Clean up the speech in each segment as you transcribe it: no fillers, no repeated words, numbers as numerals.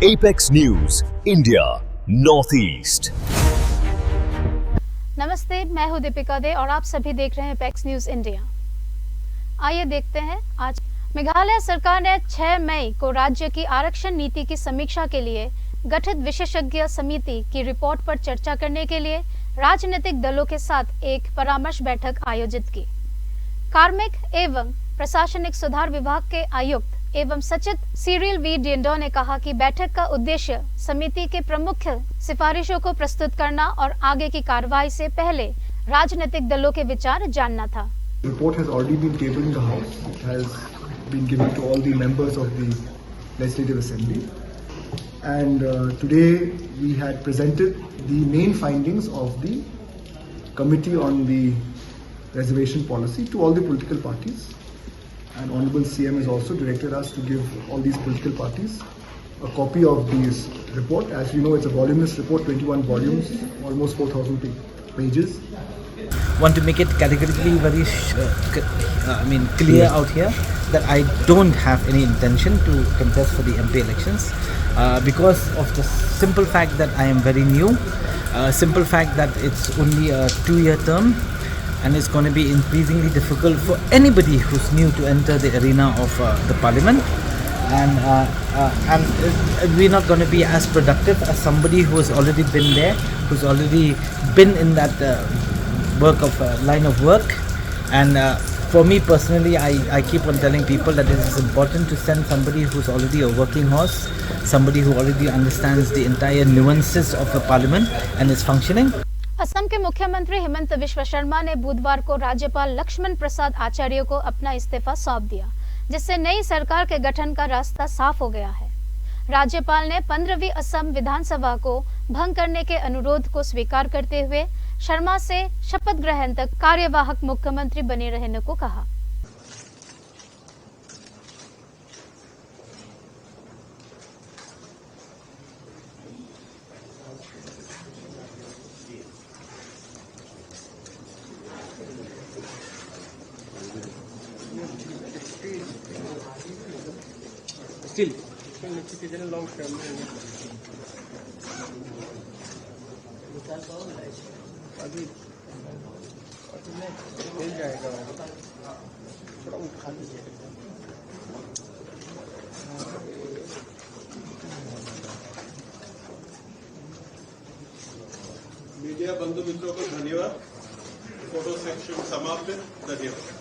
Apex News, India, Northeast. नमस्ते, मैं हूं दीपिका दे और आप सभी देख रहे हैं एपेक्स न्यूज इंडिया। आइए देखते हैं आज। मेघालय सरकार ने 6 मई को राज्य की आरक्षण नीति की समीक्षा के लिए गठित विशेषज्ञ समिति की रिपोर्ट पर चर्चा करने के लिए राजनीतिक दलों के साथ एक परामर्श बैठक आयोजित की। कार्मिक एवं प्रशासनिक सुधार विभाग के आयुक्त एवं सचिव सिरिल वी डिंडो ने कहा कि बैठक का उद्देश्य समिति के प्रमुख सिफारिशों को प्रस्तुत करना और आगे की कार्रवाई से पहले राजनीतिक दलों के विचार जानना था। Report has already been tabled in the House. It has been given to all the members of the Legislative Assembly. And today we had presented the main findings of the Committee on the Reservation Policy to all the political parties. And Honorable CM has also directed us to give all these political parties a copy of this report. As you know, it's a voluminous report, 21 volumes, almost 4,000 pages. Want to make it categorically very clear out here that I don't have any intention to contest for the MP elections because of the simple fact that I am very new, simple fact that it's only a 2-year term, and it's going to be increasingly difficult for anybody who's new to enter the arena of the parliament, and we're not going to be as productive as somebody who has already been there, who's already been in that line of work. And for me personally, I keep on telling people that it is important to send somebody who's already a working horse, somebody who already understands the entire nuances of the parliament and its functioning. Assam के मुख्यमंत्री हेमंत बिश्व शर्मा ने बुधवार को राज्यपाल लक्ष्मण प्रसाद आचार्य को अपना इस्तीफा सौंप दिया, जिससे नई सरकार के गठन का रास्ता साफ हो गया है। राज्यपाल ने 15वीं असम विधानसभा को भंग करने के अनुरोध को स्वीकार करते हुए शर्मा से शपथ ग्रहण तक कार्यवाहक मुख्यमंत्री बने रहने को कहा। Still, it is a long term. अभी मिल जाएगा, थोड़ा उठा लीजिए। मीडिया बंधु मित्रों को धन्यवाद। फोटो सेक्शन समाप्त। धन्यवाद।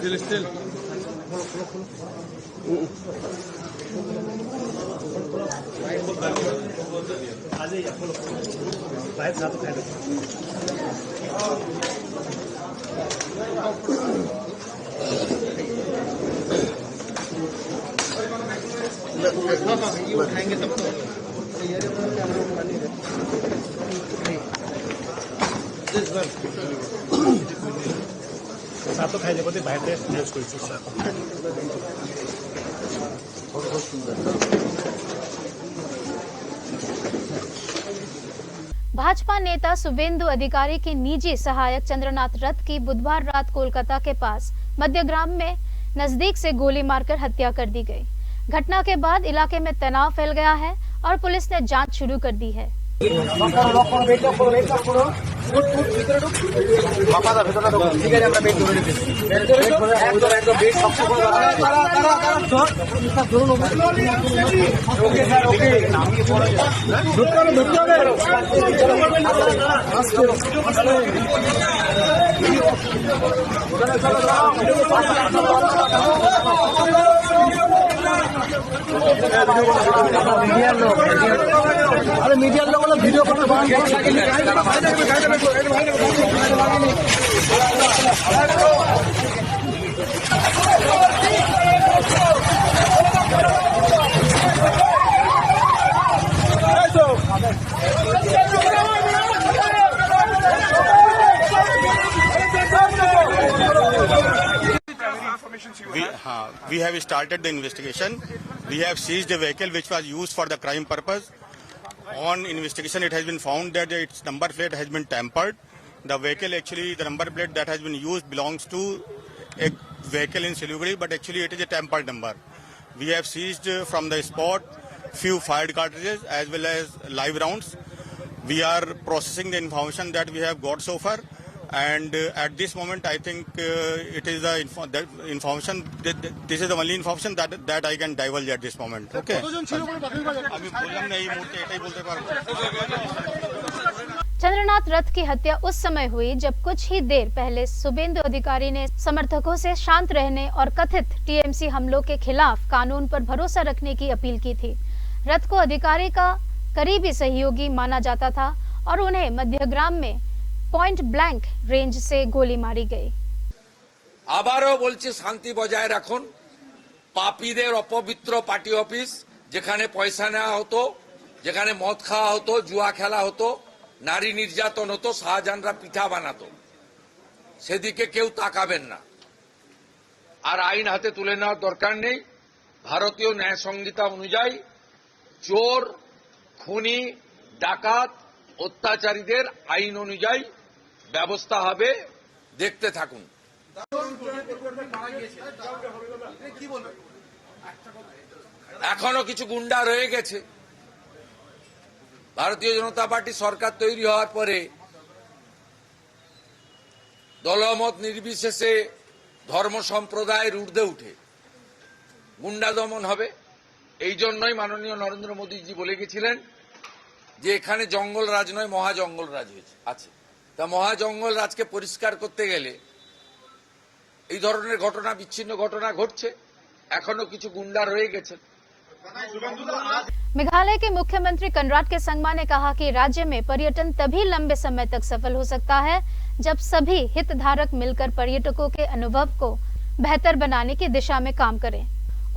Still. उठाएंगे तब तो सातो खाइदिएको चाहिँ भाइले न्युजको इच्छा बहुत सुन्दर। भाजपा नेता शुभेंदु अधिकारी के निजी सहायक चंद्रनाथ रथ की बुधवार रात कोलकाता के पास मध्यग्राम में नजदीक से गोली मारकर हत्या कर दी गई। घटना के बाद इलाके में तनाव फैल गया है और पुलिस ने जांच शुरू कर दी है। अरे मीडिया लोगों ने video photo We have started the investigation. We have seized a vehicle which was used for the crime purpose. On investigation, it has been found that its number plate has been tampered. The vehicle, actually, the number plate that has been used belongs to a vehicle in Siliguri, but actually it is a tampered number. We have seized from the spot few fired cartridges as well as live rounds. We are processing the information that we have got so far, and at this moment I think it is the information. This is the only information that I can divulge at this moment. Okay. अभी बोलना नहीं मुझे ऐसा ही बोलते पारो। चंद्रनाथ रथ की हत्या उस समय हुई जब कुछ ही देर पहले शुभेंदु अधिकारी ने समर्थकों से शांत रहने और कथित टीएमसी हमलों के खिलाफ कानून पर भरोसा रखने की अपील की थी। रथ को अधिकारी का करीबी सहयोगी माना जाता था और उन्हें मध्यग्राम में पॉइंट ब्लैंक रेंज से गोली मारी गई। আবারও বলছি শান্তি বজায় রাখুন। পাপীদের অপবিত্র পার্টি অফিস যেখানে পয়সা নেওয়া হতো, যেখানে মদ খাওয়া হতো, জুয়া খেলা হতো, নারী নির্যাতন হতো, শাহজাহানরা পিঠা বানাতো, সেদিকে কেউ তাকাবেন না। আর আইন হাতে তুলে নেওয়ার দরকার নেই। ভারতীয় ন্যায় সংহিতা অনুযায়ী চোর, খুনি, ডাকাত, অত্যাচারীদের আইন অনুযায়ী ব্যবস্থা হবে। দেখতে থাকুন। এখনো কিছু গুন্ডা রয়ে গেছে। ভারতীয় জনতা পার্টি সরকার তৈরি হওয়ার পরে দলমত নির্বিশেষে ধর্ম সম্প্রদায়ের ঊর্ধ্বে উঠে গুন্ডা দমন হবে। এই জন্যই মাননীয় নরেন্দ্র মোদীজি বলে গেছিলেন যে এখানে জঙ্গল রাজ নয়, মহা জঙ্গল রাজ হয়েছে আছে। তা মহা জঙ্গল রাজকে পরিষ্কার করতে গেলে এই ধরনের ঘটনা, বিচ্ছিন্ন ঘটনা ঘটছে। এখনো কিছু গুন্ডা রয়ে গেছে। मेघालय के मुख्यमंत्री कनराड के संगमा ने कहा कि राज्य में पर्यटन तभी लंबे समय तक सफल हो सकता है जब सभी हितधारक मिलकर पर्यटकों के अनुभव को बेहतर बनाने की दिशा में काम करें।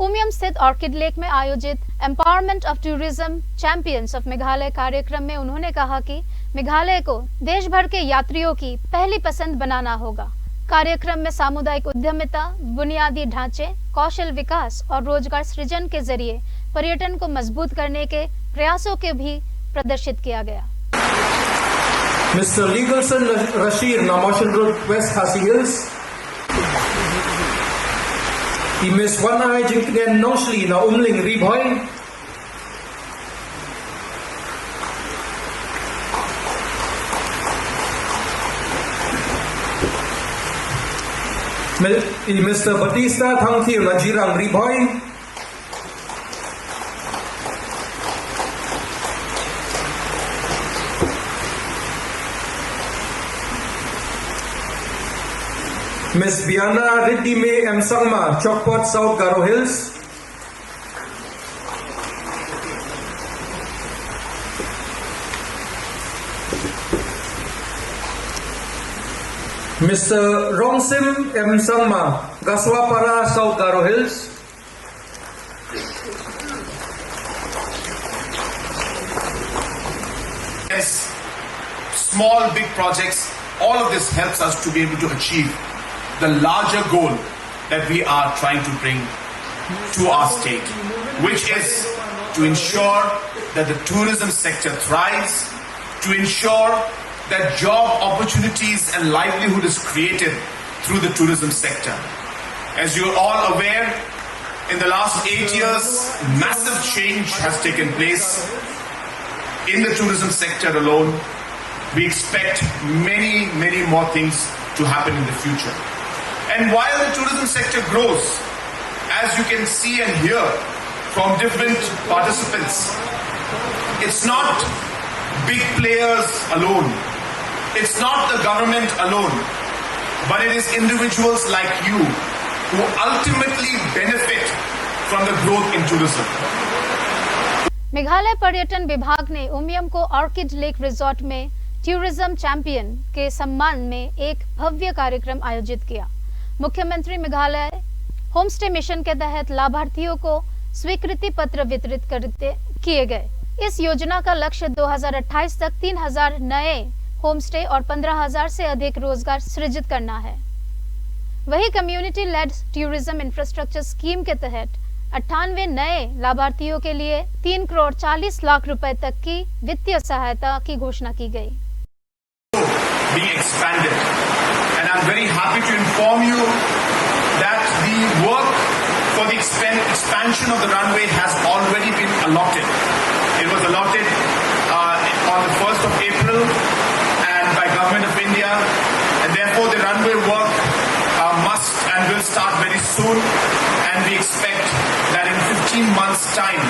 उमियम स्थित ऑर्किड लेक में आयोजित empowerment of tourism champions of Meghalaya कार्यक्रम में उन्होंने कहा कि मेघालय को देश भर के यात्रियों की पहली पसंद बनाना होगा। कार्यक्रम में सामुदायिक उद्यमिता, बुनियादी ढांचे, कौशल विकास और रोजगार सृजन के जरिए पर्यटन को मजबूत करने के प्रयासों के भी प्रदर्शित किया गया। Mr. Legalson Rashir na Motion Road West Khasi Hills. I Miss Wanai Jinknen Noshli na Umling Ribhoy. Mr. Batista Thangthir na Jirang Ribhoy. Miss Biana Reddy May M. Sangma, Chokpot, South Garo Hills. Mr. Rongsim M. Sangma, Gaswapara, South Garo Hills. Yes, small, big projects, all of this helps us to be able to achieve the larger goal that we are trying to bring to our state, which is to ensure that the tourism sector thrives, to ensure that job opportunities and livelihood is created through the tourism sector. As you're all aware, in the last 8 years, massive change has taken place in the tourism sector alone. We expect many, many more things to happen in the future. And while the tourism sector grows, as you can see and hear from different participants, it's not big players alone. It's not the government alone, but it is individuals like you who ultimately benefit from the growth in tourism. Meghalaya पर्यटन विभाग ने उमियम को orchid lake resort में tourism champion के सम्मान में एक भव्य कार्यक्रम आयोजित किया। मुख्यमंत्री मेघालय होमस्टे मिशन के तहत लाभार्थियों को स्वीकृति पत्र वितरित किए गए। इस योजना का लक्ष्य 2028 तक 3000 नए होमस्टे और 15,000 से अधिक रोजगार सृजित करना है। वही community lead tourism infrastructure scheme के तहत 98 नए लाभार्थियों के लिए 3 करोड़ 40 लाख रुपए तक की वित्तीय सहायता की घोषणा की गई। Being expanded, and I'm very happy to inform you that expansion of the runway has already been allotted. It was allotted on the 1st of April and by Government of India, and therefore the runway work must and will start very soon, and we expect that in 15 months' time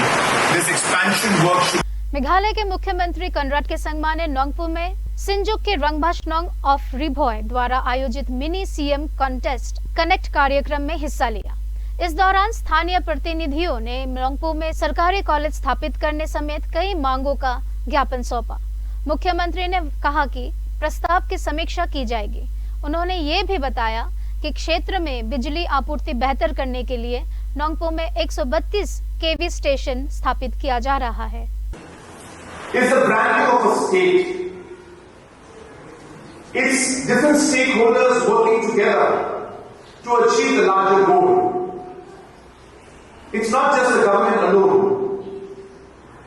this expansion work should. Meghalaya के मुख्यमंत्री कनराड के संगमा ने नोंगपो में सिंजुक के रंगभाषणोंग of रिभोय द्वारा आयोजित mini CM contest connect कार्यक्रम में हिस्सा लिया। इस दौरान स्थानीय प्रतिनिधियों ने नोंगपो में सरकारी कॉलेज स्थापित करने समेत कई मांगों का ज्ञापन सौंपा। मुख्यमंत्री ने कहा कि प्रस्ताव की समीक्षा की जाएगी। उन्होंने ये भी बताया कि क्षेत्र में बिजली आपूर्ति बेहतर करने के लिए नोंगपो में 132 केवी स्टेशन स्थापित किया जा रहा है। It's the branding of a state. It's different stakeholders working together to achieve the larger goal. It's not just the government alone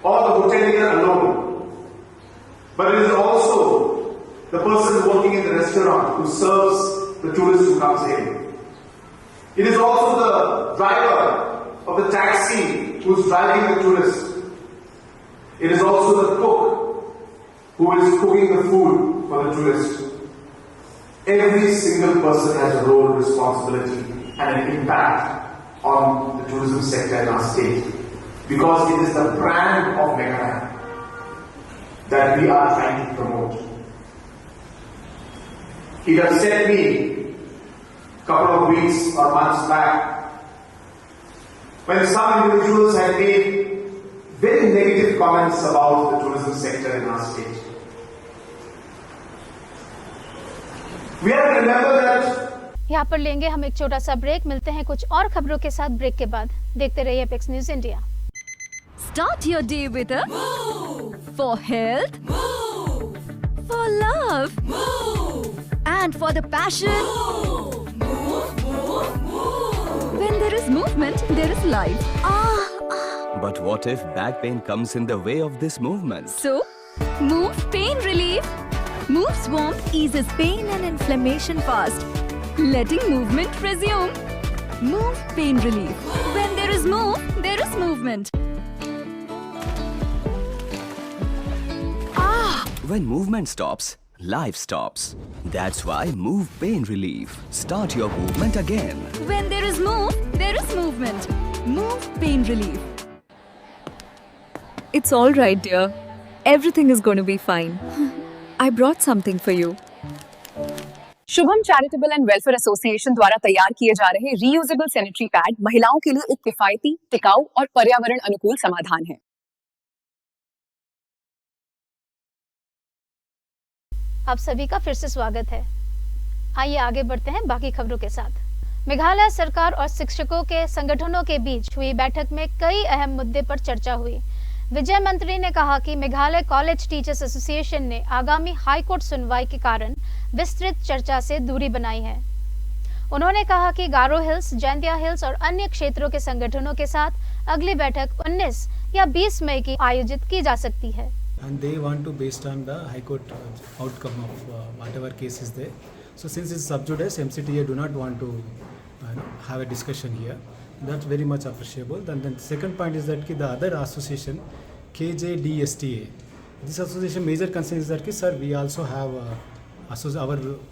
or the hotelier alone, but it is also the person working in the restaurant who serves the tourist who comes in. It is also the driver of the taxi who is driving the tourist. It is also the cook who is cooking the food for the tourist. Every single person has a role, responsibility and an impact on the tourism sector in our state, because it is the brand of Meghalaya that we are trying to promote. It upset me a couple of weeks or months back when some individuals had made very negative comments about the tourism sector in our state. We have to remember that. यहाँ पर लेंगे हम एक छोटा सा break. मिलते हैं कुछ और खबरों के साथ ब्रेक के बाद। देखते रहिए apex news India. Start your day with a move. For health, move. For love, move. And for the passion, move. Move, move, move. When there is movement, there is life. But what if back pain comes in the way of this movement? So, Move Pain Relief. Move's warmth eases pain and inflammation fast, letting movement resume. Move Pain Relief. When there is move, there is movement. When movement stops, life stops. That's why Move Pain Relief. Start your movement again. When there is move, there is movement. Move Pain Relief. It's all right, dear. Everything is going to be fine. I brought something for you. Shubham charitable and welfare association द्वारा तैयार किए जा रहे reusable sanitary pad महिलाओं के लिए एक किफायती, टिकाऊ और पर्यावरण अनुकूल समाधान है। आप सभी का फिर से स्वागत है। आइए आगे बढ़ते हैं बाकी खबरों के साथ। मेघालय सरकार और शिक्षकों के संगठनों के बीच हुई बैठक में कई अहम मुद्दे पर चर्चा हुई। विजय मंत्री ने कहा कि मेघालय कॉलेज टीचर्स एसोसिएशन ने आगामी हाई कोर्ट सुनवाई के कारण विस्तृत चर्चा से दूरी बनाई है। उन्होंने कहा कि गारो हिल्स, जैंतिया हिल्स और अन्य क्षेत्रों के संगठनों के साथ अगली बैठक 19 या 20 मई की आयोजित की जा सकती है। And they want to based on the High Court outcome of whatever case is there. So since it's sub judice, MCTA do not want to have a discussion here. That's very much appreciable. Then the second point is that the other association, KJDSTA, this association major concern is that sir, we also have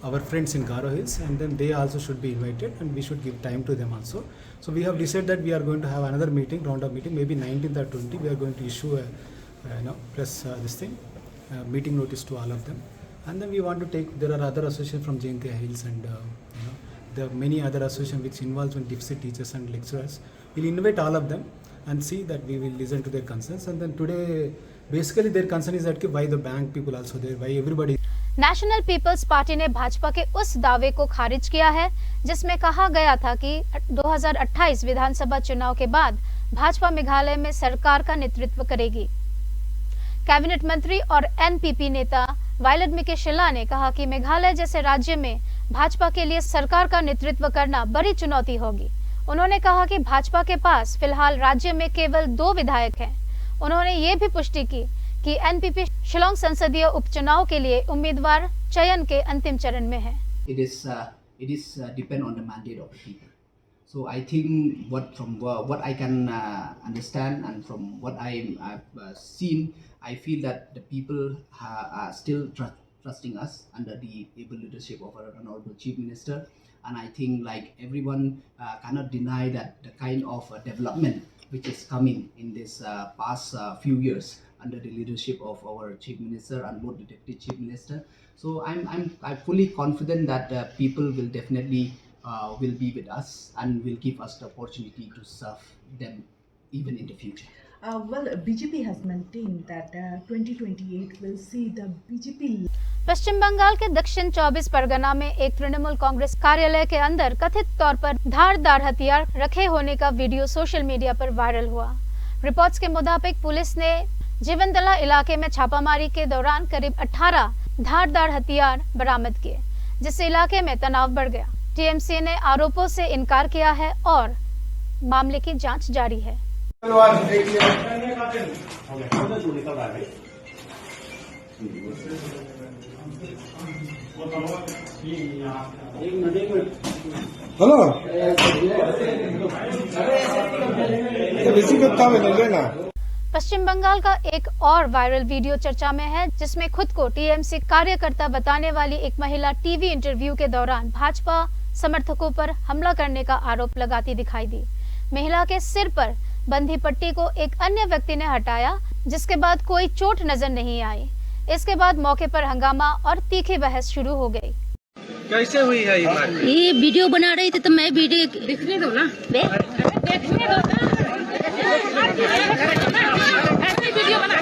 our friends in Garo Hills, and then they also should be invited, and we should give time to them also. So we have decided that we are going to have another meeting, round of meeting, maybe 19th or 20. We are going to issue a meeting notice to all of them, and then we want to take. There are other associations from Jaintia Hills and there are many other associations which involves deficit teachers and lecturers. We'll invite all of them and see that we will listen to their concerns. And then today, basically their concern is that why the bank people also there, why everybody. National people's party ने भाजपा के उस दावे को खारिज किया है जिसमें कहा गया था कि 2028 विधानसभा चुनाव के बाद भाजपा मेघालय में सरकार का नेतृत्व करेगी। कैबिनेट मंत्री और एनपीपी नेता वायलट मिकेशिला ने कहा कि मेघालय जैसे राज्य में भाजपा के लिए सरकार का नेतृत्व करना बड़ी चुनौती होगी। उन्होंने कहा कि भाजपा के पास फिलहाल राज्य में केवल 2 विधायक हैं। उन्होंने ये भी पुष्टि की कि एनपीपी शिलोंग संसदीय उपचुनाव के लिए उम्मीदवार चयन के अंतिम चरण में है। It is depend on the mandate of the people. So I think what I can understand and from what I've seen, I feel that the people are still trusting us under the able leadership of our Honorable Chief Minister. And I think like everyone cannot deny that the kind of development which is coming in this past few years under the leadership of our Chief Minister and both the Deputy Chief Minister. So I'm fully confident that people will definitely will be with us and will give us the opportunity to serve them even in the future. Well, BJP has maintained that 2028 will see the BJP. पश्चिम बंगाल के दक्षिण 24 परगना में एक तृणमूल कांग्रेस कार्यालय के अंदर कथित तौर पर धारदार हथियार रखे होने का वीडियो सोशल मीडिया पर वायरल हुआ। रिपोर्ट्स के मुताबिक पुलिस ने जीवनतला इलाके में छापामारी के दौरान करीब 18 धारदार हथियार बरामद किए, जिससे इलाके में तनाव बढ़ गया। टीएमसी ने आरोपों से इनकार किया है और मामले की जांच जारी है। हेलो पश्चिम बंगाल का एक और वायरल वीडियो चर्चा में है, जिसमें खुद को टीएमसी कार्यकर्ता बताने वाली एक महिला टीवी इंटरव्यू के दौरान भाजपा समर्थकों पर हमला करने का आरोप लगाती दिखाई दी। महिला के सिर पर बंधी पट्टी को एक अन्य व्यक्ति ने हटाया, जिसके बाद कोई चोट नजर नहीं आई। इसके बाद मौके पर हंगामा और तीखी बहस शुरू हो गई। कैसे हुई है ये बात? ये वीडियो बना रही थी तो मैं वीडियो देखने दो ना, देखने दो ना। वीडियो बना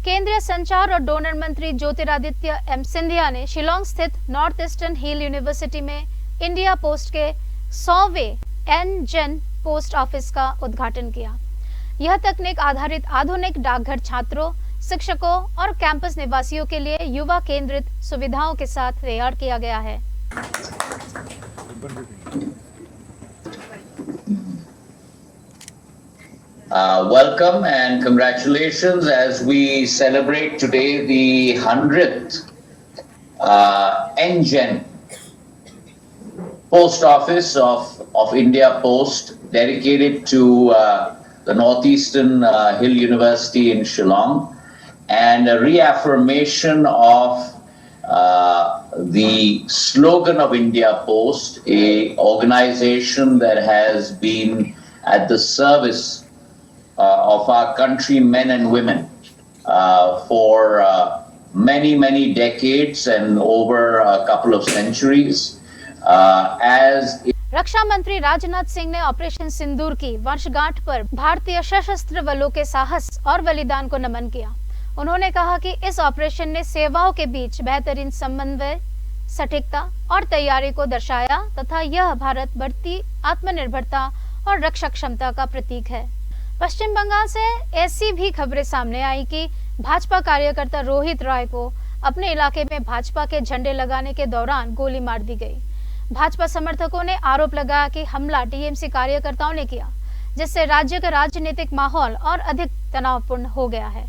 केंद्रीय संचार और डोनर मंत्री ज्योतिरादित्य एम सिंधिया ने शिलोंग स्थित नॉर्थ ईस्टर्न हिल यूनिवर्सिटी में इंडिया पोस्ट के 100वें एन-जेन पोस्ट ऑफिस का उद्घाटन किया। यह तकनीक आधारित आधुनिक डाकघर छात्रों, शिक्षकों और कैंपस निवासियों के लिए युवा केंद्रित सुविधाओं के साथ तैयार किया गया है। Welcome and congratulations as we celebrate today the 100th N-Gen post office of India Post, dedicated to the Northeastern Hill University in Shillong, and a reaffirmation of the slogan of India Post, a organization that has been at the service of our country, men and women, for many decades and over a couple of centuries. रक्षा मंत्री राजनाथ सिंह ने operation सिंदूर की वर्षगांठ पर भारतीय सशस्त्र बलों के साहस और बलिदान को नमन किया। उन्होंने कहा कि इस ऑपरेशन ने सेवाओं के बीच बेहतरीन समन्वय, सटीकता और तैयारी को दर्शाया तथा यह भारत बढ़ती आत्मनिर्भरता और रक्षा क्षमता का प्रतीक है। पश्चिम बंगाल से ऐसी भी खबरें सामने आई कि भाजपा कार्यकर्ता रोहित राय को अपने इलाके में भाजपा के झंडे लगाने के दौरान गोली मार दी गई। भाजपा समर्थकों ने आरोप लगाया कि हमला टीएमसी कार्यकर्ताओं ने किया, जिससे राज्य का राजनीतिक माहौल और अधिक तनावपूर्ण हो गया है।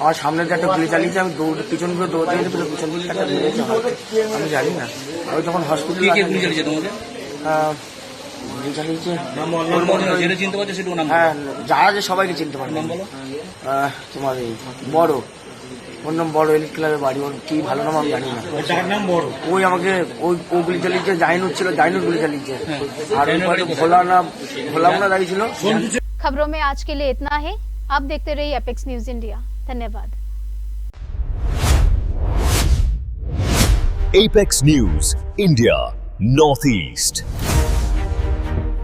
আমার সামনে যে একটা গুলি চালিয়েছে, আমি পিছন ঘুরে দৌড়তে গেছি, পিছন দিকে একটা মেরেছে, আমি জানি না। আমি তখন হসপিটালে গুলি চালিয়েছে তোমাকে? গুলি চালিয়েছে হ্যাঁ, যারা যে সবাইকে চিনতে পারে। তোমার এই বড়, ওর নাম বড়, এলিট ক্লাবের বাড়ি, ওর কি ভালো নাম আমি জানি না। ওই আমাকে ও গুলি চালিয়েছে, জাহিনুর ছিল, জাহিনুর গুলি চালিয়েছে। আর ভোলা না দাঁড়িয়ে ছিল। खबरों में आज के लिए इतना ही। आप देखते रहिए एपेक्स न्यूज इंडिया। धन्यवाद। Apex News India Northeast।